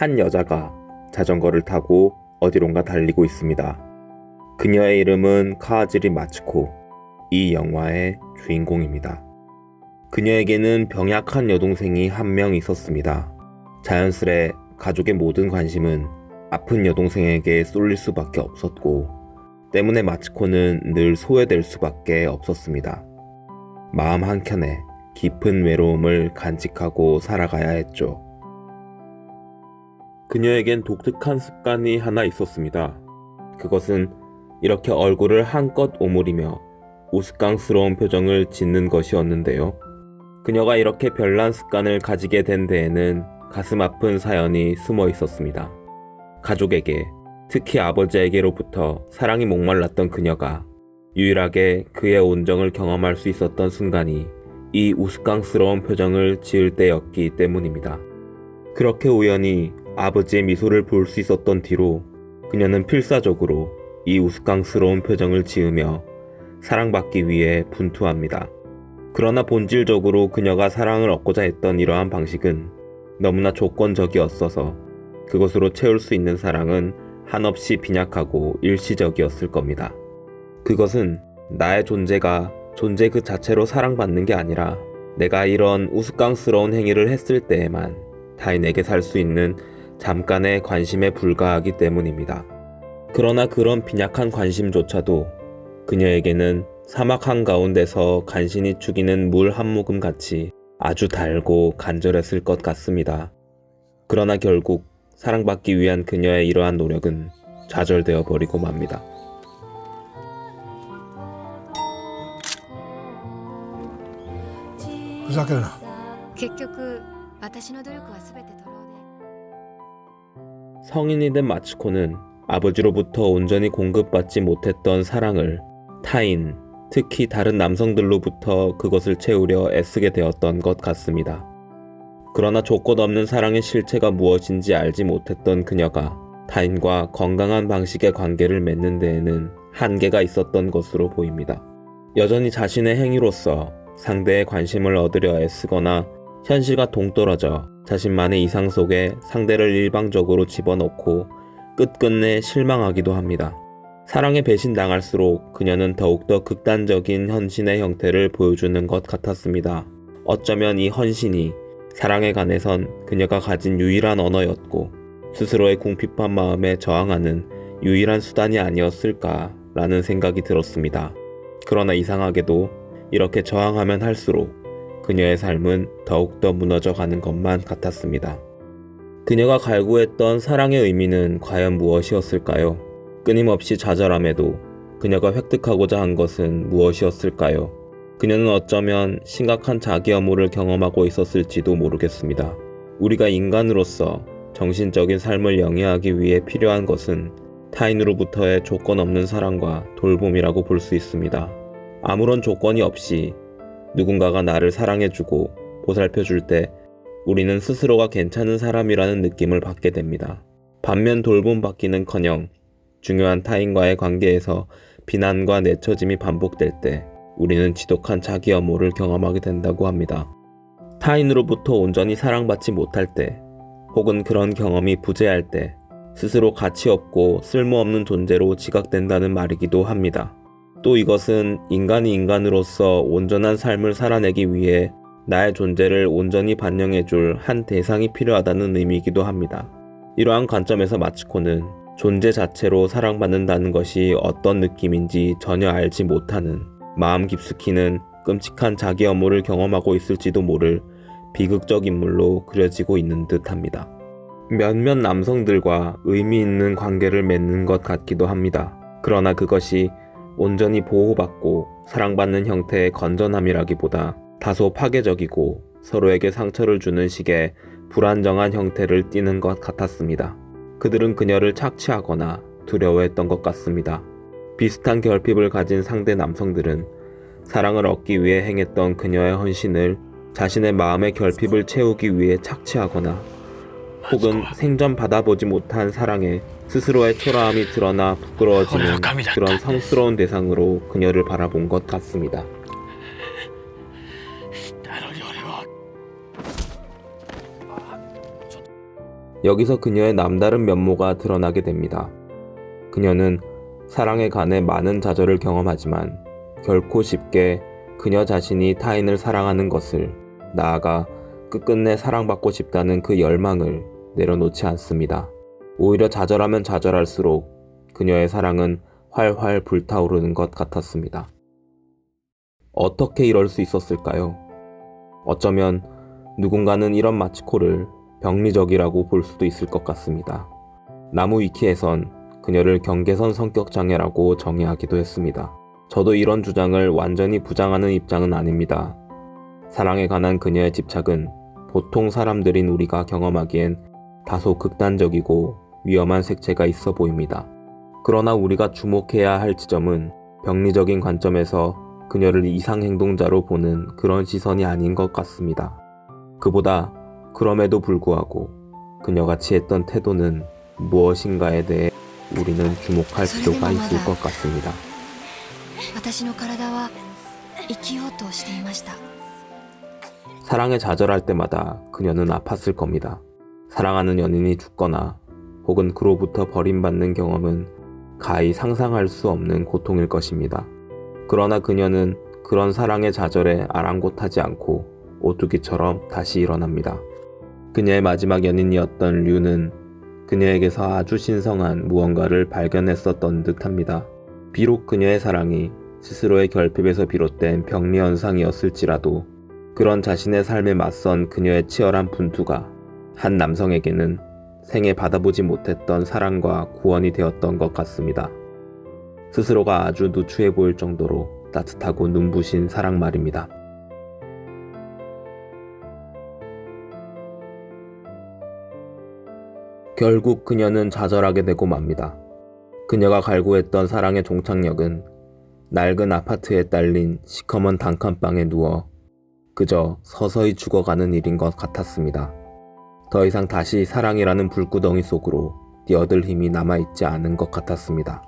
한 여자가 자전거를 타고 어디론가 달리고 있습니다. 그녀의 이름은 카와지리 마츠코, 이 영화의 주인공입니다. 그녀에게는 병약한 여동생이 한 명 있었습니다. 자연스레 가족의 모든 관심은 아픈 여동생에게 쏠릴 수밖에 없었고, 때문에 마츠코는 늘 소외될 수밖에 없었습니다. 마음 한켠에 깊은 외로움을 간직하고 살아가야 했죠. 그녀에겐 독특한 습관이 하나 있었습니다. 그것은 이렇게 얼굴을 한껏 오므리며 우스꽝스러운 표정을 짓는 것이었는데요. 그녀가 이렇게 별난 습관을 가지게 된 데에는 가슴 아픈 사연이 숨어 있었습니다. 가족에게, 특히 아버지에게로부터 사랑이 목말랐던 그녀가 유일하게 그의 온정을 경험할 수 있었던 순간이 이 우스꽝스러운 표정을 지을 때였기 때문입니다. 그렇게 우연히 아버지의 미소를 볼 수 있었던 뒤로 그녀는 필사적으로 이 우스꽝스러운 표정을 지으며 사랑받기 위해 분투합니다. 그러나 본질적으로 그녀가 사랑을 얻고자 했던 이러한 방식은 너무나 조건적이었어서 그것으로 채울 수 있는 사랑은 한없이 빈약하고 일시적이었을 겁니다. 그것은 나의 존재가 존재 그 자체로 사랑받는 게 아니라 내가 이런 우스꽝스러운 행위를 했을 때에만 타인에게 살 수 있는 잠깐의 관심에 불과하기 때문입니다. 그러나 그런 빈약한 관심조차도 그녀에게는 사막 한가운데서 간신히 죽이는 물 한 모금 같이 아주 달고 간절했을 것 같습니다. 그러나 결국 사랑받기 위한 그녀의 이러한 노력은 좌절되어 버리고 맙니다. ふざけるな。結局私の努力は全て徒労で 성인이 된 마츠코는 아버지로부터 온전히 공급받지 못했던 사랑을 타인, 특히 다른 남성들로부터 그것을 채우려 애쓰게 되었던 것 같습니다. 그러나 조건 없는 사랑의 실체가 무엇인지 알지 못했던 그녀가 타인과 건강한 방식의 관계를 맺는 데에는 한계가 있었던 것으로 보입니다. 여전히 자신의 행위로서 상대의 관심을 얻으려 애쓰거나 현실과 동떨어져 자신만의 이상 속에 상대를 일방적으로 집어넣고 끝끝내 실망하기도 합니다. 사랑에 배신당할수록 그녀는 더욱더 극단적인 헌신의 형태를 보여주는 것 같았습니다. 어쩌면 이 헌신이 사랑에 관해선 그녀가 가진 유일한 언어였고 스스로의 궁핍한 마음에 저항하는 유일한 수단이 아니었을까라는 생각이 들었습니다. 그러나 이상하게도 이렇게 저항하면 할수록 그녀의 삶은 더욱더 무너져가는 것만 같았습니다. 그녀가 갈구했던 사랑의 의미는 과연 무엇이었을까요? 끊임없이 좌절함에도 그녀가 획득하고자 한 것은 무엇이었을까요? 그녀는 어쩌면 심각한 자기혐오를 경험하고 있었을지도 모르겠습니다. 우리가 인간으로서 정신적인 삶을 영위하기 위해 필요한 것은 타인으로부터의 조건 없는 사랑과 돌봄이라고 볼 수 있습니다. 아무런 조건이 없이 누군가가 나를 사랑해주고 보살펴줄 때 우리는 스스로가 괜찮은 사람이라는 느낌을 받게 됩니다. 반면 돌봄받기는커녕 중요한 타인과의 관계에서 비난과 내처짐이 반복될 때 우리는 지독한 자기혐오를 경험하게 된다고 합니다. 타인으로부터 온전히 사랑받지 못할 때 혹은 그런 경험이 부재할 때 스스로 가치없고 쓸모없는 존재로 지각된다는 말이기도 합니다. 또 이것은 인간이 인간으로서 온전한 삶을 살아내기 위해 나의 존재를 온전히 반영해줄 한 대상이 필요하다는 의미이기도 합니다. 이러한 관점에서 마츠코는 존재 자체로 사랑받는다는 것이 어떤 느낌인지 전혀 알지 못하는 마음 깊숙이는 끔찍한 자기혐오를 경험하고 있을지도 모를 비극적 인물로 그려지고 있는 듯합니다. 몇몇 남성들과 의미 있는 관계를 맺는 것 같기도 합니다. 그러나 그것이 온전히 보호받고 사랑받는 형태의 건전함이라기보다 다소 파괴적이고 서로에게 상처를 주는 식의 불안정한 형태를 띠는 것 같았습니다. 그들은 그녀를 착취하거나 두려워했던 것 같습니다. 비슷한 결핍을 가진 상대 남성들은 사랑을 얻기 위해 행했던 그녀의 헌신을 자신의 마음의 결핍을 채우기 위해 착취하거나 혹은 생전 받아보지 못한 사랑에 스스로의 초라함이 드러나 부끄러워지는 그런 성스러운 대상으로 그녀를 바라본 것 같습니다. 여기서 그녀의 남다른 면모가 드러나게 됩니다. 그녀는 사랑에 관해 많은 좌절을 경험하지만 결코 쉽게 그녀 자신이 타인을 사랑하는 것을, 나아가 끝끝내 사랑받고 싶다는 그 열망을 내려놓지 않습니다. 오히려 좌절하면 좌절할수록 그녀의 사랑은 활활 불타오르는 것 같았습니다. 어떻게 이럴 수 있었을까요? 어쩌면 누군가는 이런 마츠코를 병리적이라고 볼 수도 있을 것 같습니다. 나무 위키에선 그녀를 경계선 성격 장애라고 정의하기도 했습니다. 저도 이런 주장을 완전히 부정하는 입장은 아닙니다. 사랑에 관한 그녀의 집착은 보통 사람들인 우리가 경험하기엔 다소 극단적이고 위험한 색채가 있어 보입니다. 그러나 우리가 주목해야 할 지점은 병리적인 관점에서 그녀를 이상행동자로 보는 그런 시선이 아닌 것 같습니다. 그보다 그럼에도 불구하고 그녀가 취했던 태도는 무엇인가에 대해 우리는 주목할 필요가 있을 것 같습니다. 私の体は生きようとしていました。 사랑에 좌절할 때마다 그녀는 아팠을 겁니다. 사랑하는 연인이 죽거나 혹은 그로부터 버림받는 경험은 가히 상상할 수 없는 고통일 것입니다. 그러나 그녀는 그런 사랑의 좌절에 아랑곳하지 않고 오뚜기처럼 다시 일어납니다. 그녀의 마지막 연인이었던 류는 그녀에게서 아주 신성한 무언가를 발견했었던 듯합니다. 비록 그녀의 사랑이 스스로의 결핍에서 비롯된 병리현상이었을지라도 그런 자신의 삶에 맞선 그녀의 치열한 분투가 한 남성에게는 생애 받아보지 못했던 사랑과 구원이 되었던 것 같습니다. 스스로가 아주 누추해 보일 정도로 따뜻하고 눈부신 사랑 말입니다. 결국 그녀는 좌절하게 되고 맙니다. 그녀가 갈구했던 사랑의 종착역은 낡은 아파트에 딸린 시커먼 단칸방에 누워 그저 서서히 죽어가는 일인 것 같았습니다. 더 이상 다시 사랑이라는 불구덩이 속으로 뛰어들 힘이 남아있지 않은 것 같았습니다.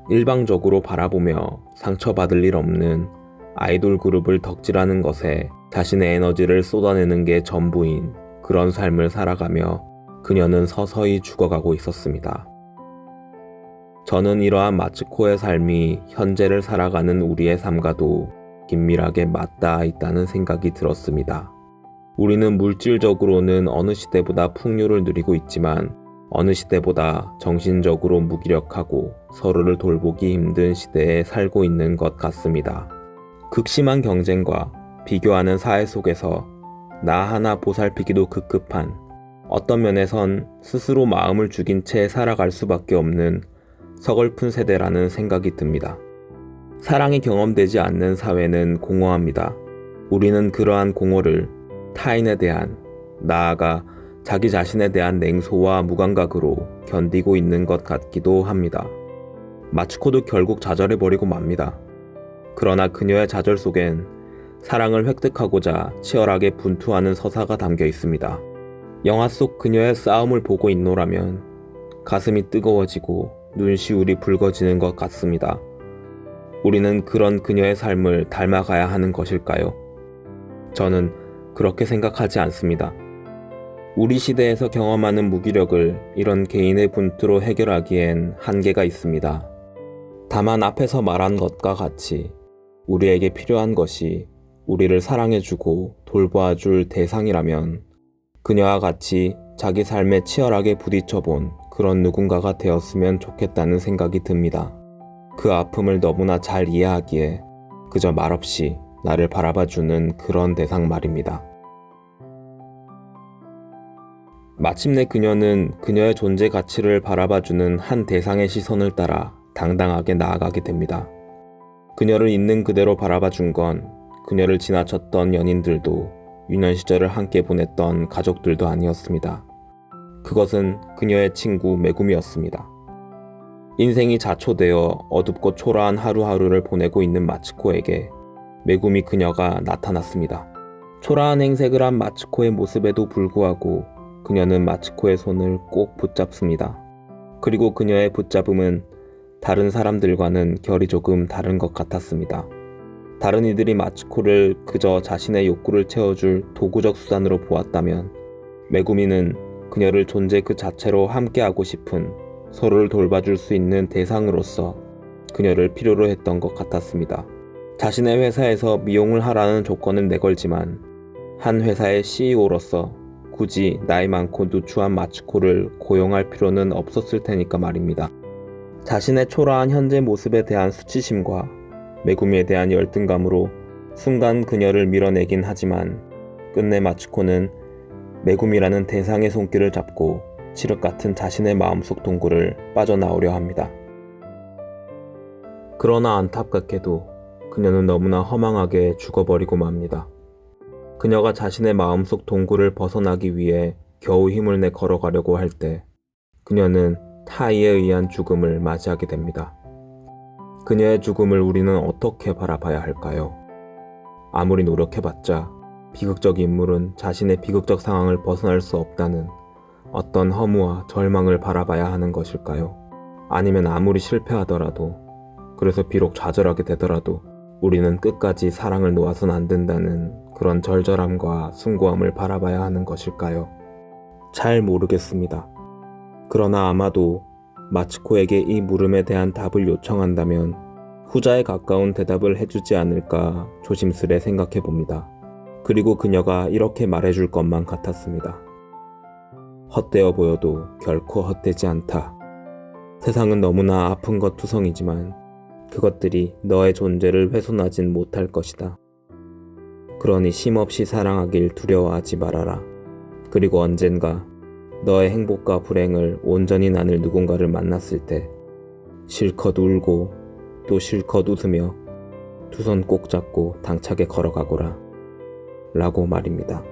일방적으로 바라보며 상처받을 일 없는 아이돌 그룹을 덕질하는 것에 자신의 에너지를 쏟아내는 게 전부인 그런 삶을 살아가며 그녀는 서서히 죽어가고 있었습니다. 저는 이러한 마츠코의 삶이 현재를 살아가는 우리의 삶과도 긴밀하게 맞닿아 있다는 생각이 들었습니다. 우리는 물질적으로는 어느 시대보다 풍요를 누리고 있지만 어느 시대보다 정신적으로 무기력하고 서로를 돌보기 힘든 시대에 살고 있는 것 같습니다. 극심한 경쟁과 비교하는 사회 속에서 나 하나 보살피기도 급급한, 어떤 면에선 스스로 마음을 죽인 채 살아갈 수밖에 없는 서글픈 세대라는 생각이 듭니다. 사랑이 경험되지 않는 사회는 공허합니다. 우리는 그러한 공허를 타인에 대한, 나아가 자기 자신에 대한 냉소와 무감각으로 견디고 있는 것 같기도 합니다. 마츠코도 결국 좌절해버리고 맙니다. 그러나 그녀의 좌절 속엔 사랑을 획득하고자 치열하게 분투하는 서사가 담겨 있습니다. 영화 속 그녀의 싸움을 보고 있노라면 가슴이 뜨거워지고 눈시울이 붉어지는 것 같습니다. 우리는 그런 그녀의 삶을 닮아가야 하는 것일까요? 저는 그렇게 생각하지 않습니다. 우리 시대에서 경험하는 무기력을 이런 개인의 분투로 해결하기엔 한계가 있습니다. 다만 앞에서 말한 것과 같이 우리에게 필요한 것이 우리를 사랑해주고 돌보아줄 대상이라면 그녀와 같이 자기 삶에 치열하게 부딪혀본 그런 누군가가 되었으면 좋겠다는 생각이 듭니다. 그 아픔을 너무나 잘 이해하기에 그저 말없이 나를 바라봐주는 그런 대상 말입니다. 마침내 그녀는 그녀의 존재 가치를 바라봐주는 한 대상의 시선을 따라 당당하게 나아가게 됩니다. 그녀를 있는 그대로 바라봐준 건 그녀를 지나쳤던 연인들도 유년 시절을 함께 보냈던 가족들도 아니었습니다. 그것은 그녀의 친구 메구미였습니다. 인생이 자초되어 어둡고 초라한 하루하루를 보내고 있는 마츠코에게 메구미 그녀가 나타났습니다. 초라한 행색을 한 마츠코의 모습에도 불구하고 그녀는 마츠코의 손을 꼭 붙잡습니다. 그리고 그녀의 붙잡음은 다른 사람들과는 결이 조금 다른 것 같았습니다. 다른 이들이 마츠코를 그저 자신의 욕구를 채워줄 도구적 수단으로 보았다면 메구미는 그녀를 존재 그 자체로 함께하고 싶은, 서로를 돌봐줄 수 있는 대상으로서 그녀를 필요로 했던 것 같았습니다. 자신의 회사에서 미용을 하라는 조건을 내걸지만 한 회사의 CEO로서 굳이 나이 많고 누추한 마츠코를 고용할 필요는 없었을 테니까 말입니다. 자신의 초라한 현재 모습에 대한 수치심과 메구미에 대한 열등감으로 순간 그녀를 밀어내긴 하지만 끝내 마츠코는 메구미라는 대상의 손길을 잡고 칠흑 같은 자신의 마음속 동굴을 빠져나오려 합니다. 그러나 안타깝게도 그녀는 너무나 허망하게 죽어버리고 맙니다. 그녀가 자신의 마음속 동굴을 벗어나기 위해 겨우 힘을 내 걸어가려고 할 때 그녀는 타이에 의한 죽음을 맞이하게 됩니다. 그녀의 죽음을 우리는 어떻게 바라봐야 할까요? 아무리 노력해봤자 비극적 인물은 자신의 비극적 상황을 벗어날 수 없다는 어떤 허무와 절망을 바라봐야 하는 것일까요? 아니면 아무리 실패하더라도, 그래서 비록 좌절하게 되더라도 우리는 끝까지 사랑을 놓아선 안 된다는 그런 절절함과 숭고함을 바라봐야 하는 것일까요? 잘 모르겠습니다. 그러나 아마도 마츠코에게 이 물음에 대한 답을 요청한다면 후자에 가까운 대답을 해주지 않을까 조심스레 생각해 봅니다. 그리고 그녀가 이렇게 말해줄 것만 같았습니다. 헛되어 보여도 결코 헛되지 않다. 세상은 너무나 아픈 것 투성이지만 그것들이 너의 존재를 훼손하진 못할 것이다. 그러니 쉼없이 사랑하길 두려워하지 말아라. 그리고 언젠가 너의 행복과 불행을 온전히 나눌 누군가를 만났을 때 실컷 울고 또 실컷 웃으며 두 손 꼭 잡고 당차게 걸어가거라 라고 말입니다.